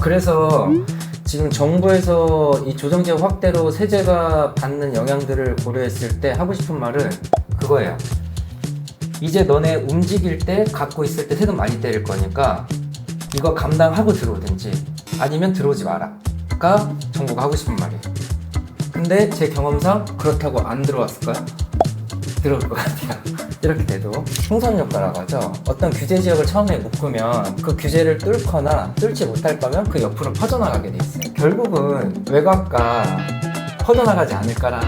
그래서 지금 정부에서 이 조정지역 확대로 세제가 받는 영향들을 고려했을 때 하고 싶은 말은 그거예요. 이제 너네 움직일 때 갖고 있을 때 세금 많이 때릴 거니까 이거 감당하고 들어오든지 아니면 들어오지 마라가 정부가 하고 싶은 말이에요. 근데 제 경험상 그렇다고 안 들어왔을까요? 들어올 것 같아요. 이렇게 돼도 풍선 효과라고 하죠. 어떤 규제 지역을 처음에 묶으면 그 규제를 뚫거나 뚫지 못할 거면 그 옆으로 퍼져나가게 돼 있어요. 결국은 외곽과 퍼져나가지 않을까라.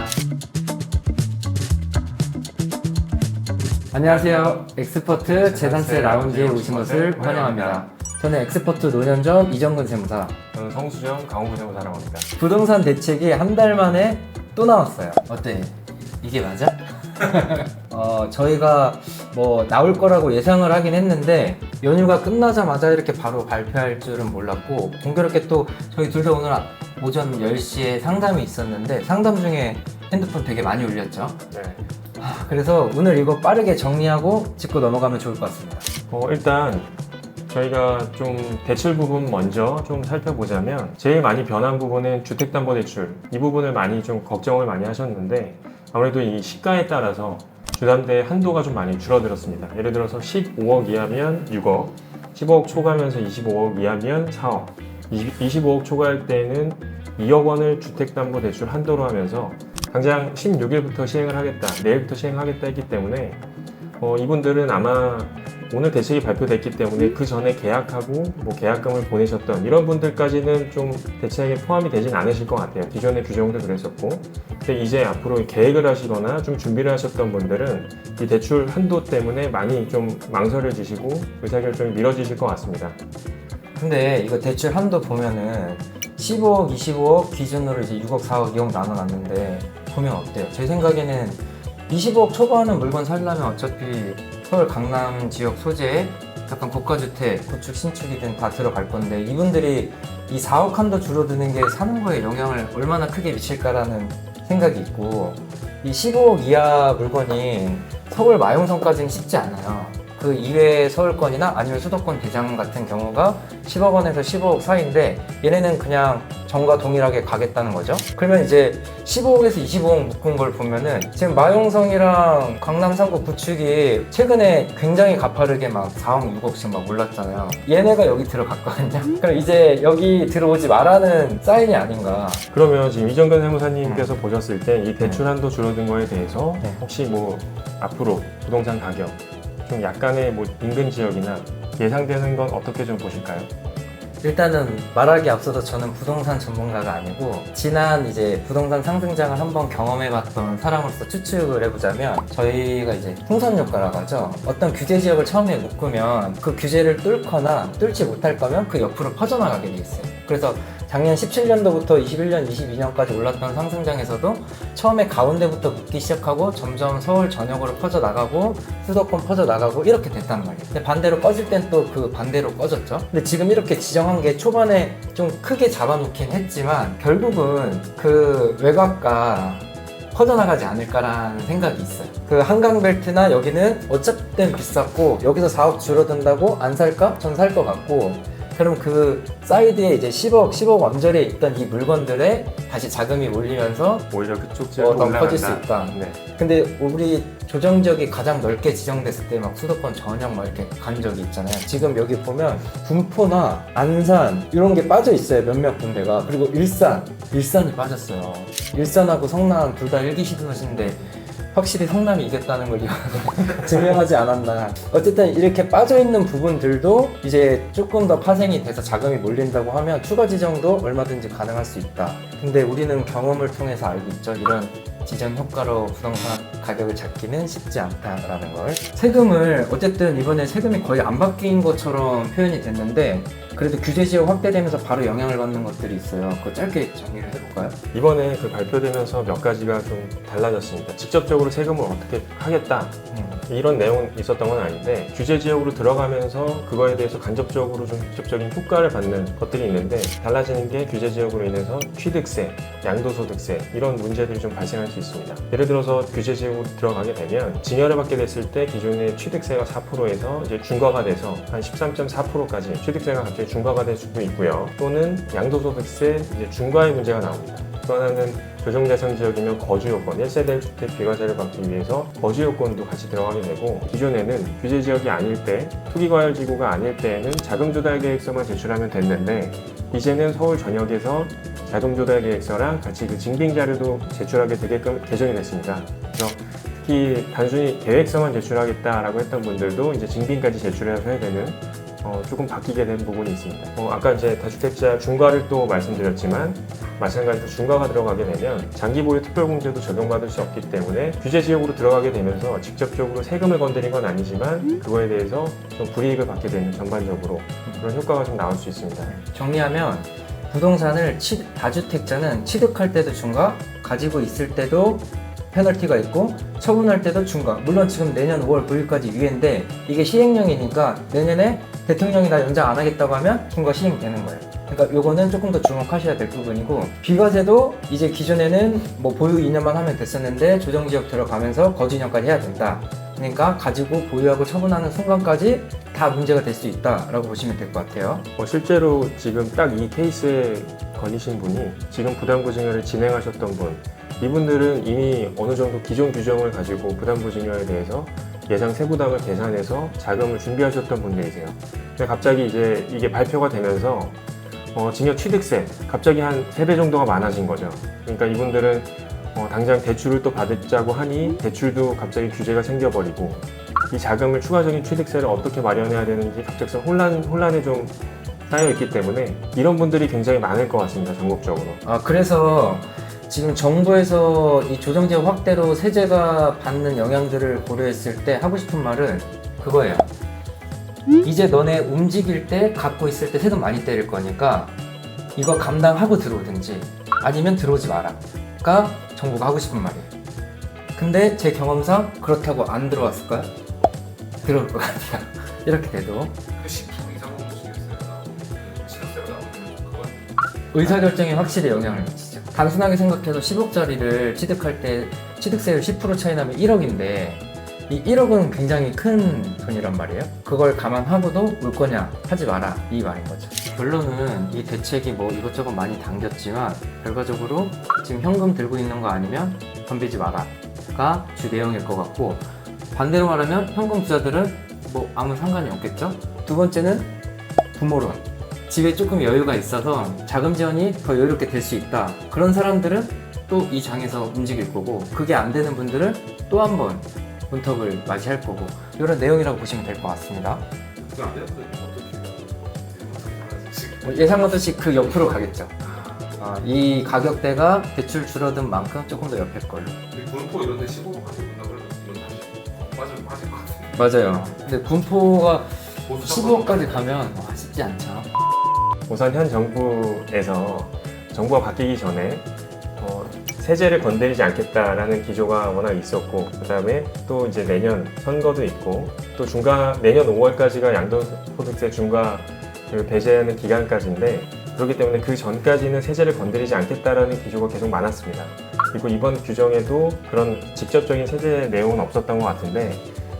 안녕하세요. 엑스퍼트 재산세 라운지에 오신 것을 환영합니다. 저는 엑스퍼트 노년점 이정근 세무사. 저는 성수점 강호구 세무사라고 합니다. 부동산 대책이 한 달 만에 또 나왔어요. 어때? 이게 맞아? 저희가 뭐 나올 거라고 예상을 하긴 했는데 연휴가 끝나자마자 이렇게 바로 발표할 줄은 몰랐고, 공교롭게 또 저희 둘 다 오늘 오전 10시에 상담이 있었는데 상담 중에 핸드폰 되게 많이 울렸죠. 네. 그래서 오늘 이거 빠르게 정리하고 짚고 넘어가면 좋을 것 같습니다. 일단 저희가 좀 대출 부분 먼저 좀 살펴보자면, 제일 많이 변한 부분은 주택담보대출, 이 부분을 많이 좀 걱정을 많이 하셨는데, 아무래도 이 시가에 따라서 주담대 한도가 좀 많이 줄어들었습니다. 예를 들어서 15억 이하면 6억, 15억 초과하면서 25억 이하면 4억, 25억 초과할 때는 2억 원을 주택담보대출 한도로 하면서 당장 16일부터 시행을 하겠다, 내일부터 시행하겠다 했기 때문에 이분들은 아마 오늘 대책이 발표됐기 때문에 그 전에 계약하고 계약금을 보내셨던 이런 분들까지는 좀 대책에 포함이 되진 않으실 것 같아요. 기존의 규정도 그랬었고. 근데 이제 앞으로 계획을 하시거나 좀 준비를 하셨던 분들은 이 대출 한도 때문에 많이 좀 망설여지시고 의사결정이 미뤄지실 것 같습니다. 근데 이거 대출 한도 보면은 15억, 25억 기준으로 이제 6억, 4억, 2억 나눠놨는데 보면 어때요? 제 생각에는 25억 초과하는 물건 살려면 어차피 서울 강남 지역 소재에 약간 고가주택, 구축, 신축이든 다 들어갈 건데, 이분들이 이 4억 한도 줄어드는 게 사는 거에 영향을 얼마나 크게 미칠까라는 생각이 있고, 이 15억 이하 물건이 서울 마용성까지는 쉽지 않아요. 그 이외의 서울권이나 아니면 수도권 대장 같은 경우가 10억 원에서 15억 사이인데 얘네는 그냥 정과 동일하게 가겠다는 거죠. 그러면 이제 15억에서 25억 묶은 걸 보면은 지금 마용성이랑 강남 3구 구축이 최근에 굉장히 가파르게 막 4억, 6억씩 막 올랐잖아요. 얘네가 여기 들어갔거든요. 그럼 이제 여기 들어오지 말라는 사인이 아닌가. 그러면 지금 이정근 세무사님께서 보셨을 때 이 대출 한도 줄어든 거에 대해서 혹시 앞으로 부동산 가격 좀 약간의 인근 지역이나 예상되는 건 어떻게 좀 보실까요? 일단은 말하기 앞서서 저는 부동산 전문가가 아니고 지난 이제 부동산 상승장을 한번 경험해봤던 사람으로서 추측을 해보자면, 저희가 이제 풍선 효과라고 하죠. 어떤 규제 지역을 처음에 묶으면 그 규제를 뚫거나 뚫지 못할 거면 그 옆으로 퍼져나가게 돼 있어요. 그래서 작년 17년도부터 21년, 22년까지 올랐던 상승장에서도 처음에 가운데부터 묶기 시작하고 점점 서울 전역으로 퍼져나가고 수도권 퍼져나가고 이렇게 됐단 말이에요. 근데 반대로 꺼질 땐 또 그 반대로 꺼졌죠. 근데 지금 이렇게 지정한 게 초반에 좀 크게 잡아놓긴 했지만 결국은 그 외곽과 퍼져나가지 않을까라는 생각이 있어요. 그 한강벨트나 여기는 어쨌든 비쌌고 여기서 4억 줄어든다고 안 살까? 전 살 것 같고, 그럼 그 사이드에 이제 10억 언저리에 있던 이 물건들에 다시 자금이 몰리면서 오히려 그쪽 지역으로 더 커질 수 있다. 네. 근데 우리 조정지역이 가장 넓게 지정됐을 때 막 수도권 전역 막 이렇게 간 적이 있잖아요. 지금 여기 보면 군포나 안산 이런 게 빠져 있어요. 몇몇 군데가. 그리고 일산이 빠졌어요. 일산하고 성남 둘 다 1기 시도시인데 확실히 성남이 이겼다는 걸 이번에 증명하지 않았나. 어쨌든 이렇게 빠져있는 부분들도 이제 조금 더 파생이 돼서 자금이 몰린다고 하면 추가 지정도 얼마든지 가능할 수 있다. 근데 우리는 경험을 통해서 알고 있죠. 이런 지정 효과로 부동산 가격을 잡기는 쉽지 않다라는 걸. 세금을 어쨌든 이번에 세금이 거의 안 바뀐 것처럼 표현이 됐는데, 그래도 규제 지역 확대되면서 바로 영향을 받는 것들이 있어요. 그거 짧게 정리를 해볼까요? 이번에 그 발표되면서 몇 가지가 좀 달라졌습니다. 직접적으로 세금을 어떻게 하겠다. 이런 내용은 있었던 건 아닌데 규제 지역으로 들어가면서 그거에 대해서 간접적으로 좀 직접적인 효과를 받는 것들이 있는데 달라지는 게 규제 지역으로 인해서 취득세, 양도소득세 이런 문제들이 좀 발생할 수 있습니다. 예를 들어서 규제 지역으로 들어가게 되면 증여를 받게 됐을 때 기존의 취득세가 4%에서 이제 중과가 돼서 한 13.4%까지 취득세가 갑자기 중과가 될 수도 있고요. 또는 양도소득세 이제 중과의 문제가 나옵니다. 또 하나는 조정대상 지역이면 거주 요건, 1세대 1주택 비과세를 받기 위해서 거주 요건도 같이 들어가게 되고 기존에는 규제 지역이 아닐 때, 투기과열지구가 아닐 때에는 자금조달계획서만 제출하면 됐는데 이제는 서울 전역에서 자금조달계획서랑 같이 그 징빙자료도 제출하게 되게끔 개정이 됐습니다. 그래서 특히 단순히 계획서만 제출하겠다라고 했던 분들도 이제 징빙까지 제출해서 해야 되는 조금 바뀌게 된 부분이 있습니다. 아까 이제 다주택자 중과를 또 말씀드렸지만 마찬가지로 중과가 들어가게 되면 장기보유 특별공제도 적용받을 수 없기 때문에 규제 지역으로 들어가게 되면서 직접적으로 세금을 건드린 건 아니지만 그거에 대해서 좀 불이익을 받게 되는 전반적으로 그런 효과가 좀 나올 수 있습니다. 정리하면 부동산을 다주택자는 취득할 때도 중과, 가지고 있을 때도 페널티가 있고 처분할 때도 중과. 물론 지금 내년 5월 9일까지 유예인데 이게 시행령이니까 내년에 대통령이 나 연장 안 하겠다고 하면 중과 시행되는 거예요. 그러니까 요거는 조금 더 주목하셔야 될 부분이고 비과세도 이제 기존에는 뭐 보유 2년만 하면 됐었는데 조정지역 들어가면서 거주 2년까지 해야 된다. 그러니까 가지고 보유하고 처분하는 순간까지 다 문제가 될 수 있다라고 보시면 될 것 같아요. 실제로 지금 딱 이 케이스에 걸리신 분이 지금 부담부증여를 진행하셨던 분 이분들은 이미 어느 정도 기존 규정을 가지고 부담부증여에 대해서 예상 세부담을 계산해서 자금을 준비하셨던 분들이세요. 근데 갑자기 이제 이게 발표가 되면서 증여 취득세 갑자기 한 3배 정도가 많아진 거죠. 그러니까 이분들은 당장 대출을 또 받자고 하니 대출도 갑자기 규제가 생겨버리고 이 자금을 추가적인 취득세를 어떻게 마련해야 되는지 갑작스런 혼란에 좀 쌓여있기 때문에 이런 분들이 굉장히 많을 것 같습니다. 전국적으로. 그래서 지금 정부에서 이 조정지역 확대로 세제가 받는 영향들을 고려했을 때 하고 싶은 말은 그거예요. 이제 너네 움직일 때 갖고 있을 때 세금 많이 때릴 거니까 이거 감당하고 들어오든지 아니면 들어오지 마라가 정부가 하고 싶은 말이에요. 근데 제 경험상 그렇다고 안 들어왔을까요? 들어올 것 같아요. 이렇게 돼도 그 10% 이상 움직였어요. 취득세가 나오면 그건 의사결정에 확실히 영향을 미치죠. 단순하게 생각해서 10억짜리를 취득할 때 취득세율 10% 차이 나면 1억인데 이 1억은 굉장히 큰 돈이란 말이에요. 그걸 감안하고도 올 거냐 하지 마라 이 말인 거죠. 결론은 이 대책이 뭐 이것저것 많이 당겼지만 결과적으로 지금 현금 들고 있는 거 아니면 덤비지 마라가 주 내용일 것 같고 반대로 말하면 현금 부자들은 뭐 아무 상관이 없겠죠. 두 번째는 부모론. 집에 조금 여유가 있어서 자금 지원이 더 여유롭게 될 수 있다. 그런 사람들은 또 이 장에서 움직일 거고 그게 안 되는 분들은 또 한 번 문턱을 맞이할 거고 이런 내용이라고 보시면 될 것 같습니다. 그거 안 되는 분들은 어떻게 예상하듯이 그 옆으로 가겠죠. 이 가격대가 대출 줄어든 만큼 조금 더 옆일 걸로. 군포 이런 데 15억 가지고 있다 그러면 이건 다시 빠질 것 같은데. 맞아요. 근데 군포가 보수 15억까지 가면 쉽지 않죠. 우선 현 정부에서 정부가 바뀌기 전에 세제를 건드리지 않겠다라는 기조가 워낙 있었고 그다음에 또 이제 내년 선거도 있고 또 내년 5월까지가 양도소득세 중과 배제하는 기간까지인데 그렇기 때문에 그 전까지는 세제를 건드리지 않겠다라는 기조가 계속 많았습니다. 그리고 이번 규정에도 그런 직접적인 세제 내용은 없었던 것 같은데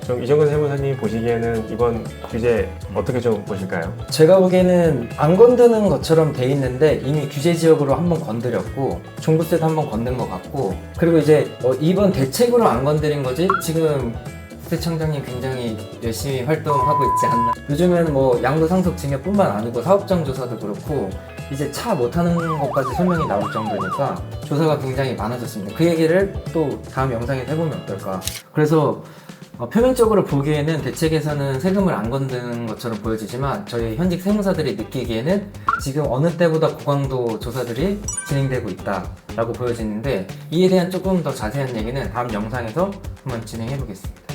좀 이정근 세무사님이 보시기에는 이번 규제 어떻게 좀 보실까요? 제가 보기에는 안 건드는 것처럼 돼 있는데 이미 규제 지역으로 한번 건드렸고 종부세도 한번 건든 것 같고 그리고 이제 이번 대책으로 안 건드린 거지 지금 부대청장님 굉장히 열심히 활동하고 있지 않나. 요즘은 뭐 양도 상속 증여뿐만 아니고 사업장 조사도 그렇고 이제 차 못하는 것까지 설명이 나올 정도니까 조사가 굉장히 많아졌습니다. 그 얘기를 또 다음 영상에서 해보면 어떨까. 그래서 표면적으로 보기에는 대책에서는 세금을 안 건드는 것처럼 보여지지만 저희 현직 세무사들이 느끼기에는 지금 어느 때보다 고강도 조사들이 진행되고 있다라고 보여지는데 이에 대한 조금 더 자세한 얘기는 다음 영상에서 한번 진행해 보겠습니다.